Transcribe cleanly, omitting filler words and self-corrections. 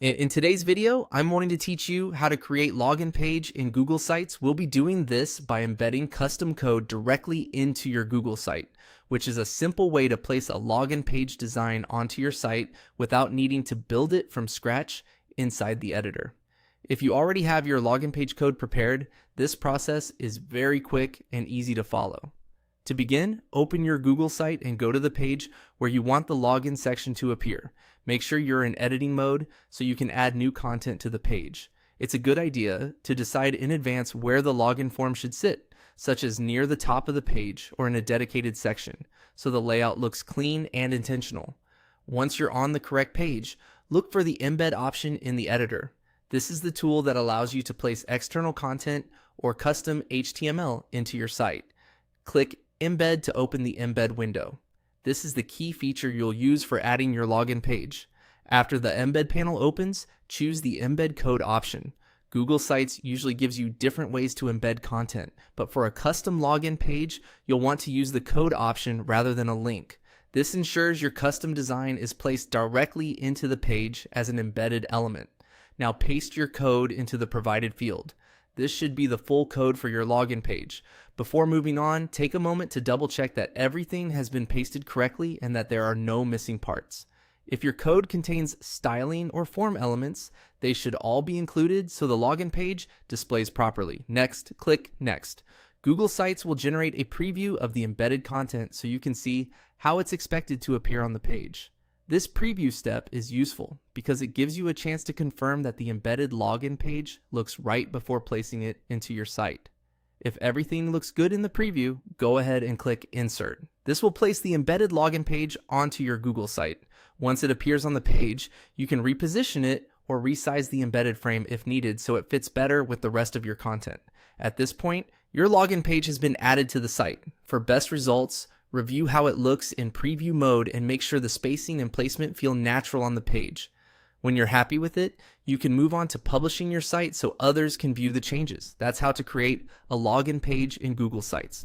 In today's video, I'm wanting to teach you how to create login page in Google Sites. We'll be doing this by embedding custom code directly into your Google site, which is a simple way to place a login page design onto your site without needing to build it from scratch inside the editor. If you already have your login page code prepared, this process is very quick and easy to follow. To begin, open your Google site and go to the page where you want the login section to appear. Make sure you're in editing mode so you can add new content to the page. It's a good idea to decide in advance where the login form should sit, such as near the top of the page or in a dedicated section, so the layout looks clean and intentional. Once you're on the correct page, look for the embed option in the editor. This is the tool that allows you to place external content or custom HTML into your site. Click Embed to open the embed window. This is the key feature you'll use for adding your login page. After the embed panel opens, choose the embed code option. Google Sites usually gives you different ways to embed content, but for a custom login page, you'll want to use the code option rather than a link. This ensures your custom design is placed directly into the page as an embedded element. Now paste your code into the provided field. This should be the full code for your login page. Before moving on, take a moment to double check that everything has been pasted correctly and that there are no missing parts. If your code contains styling or form elements, they should all be included so the login page displays properly. Next, click Next. Google Sites will generate a preview of the embedded content so you can see how it's expected to appear on the page. This preview step is useful because it gives you a chance to confirm that the embedded login page looks right before placing it into your site. If everything looks good in the preview, go ahead and click Insert. This will place the embedded login page onto your Google site. Once it appears on the page, you can reposition it or resize the embedded frame if needed so it fits better with the rest of your content. At this point, your login page has been added to the site. For best results, review how it looks in preview mode and make sure the spacing and placement feel natural on the page. When you're happy with it, you can move on to publishing your site so others can view the changes. That's how to create a login page in Google Sites.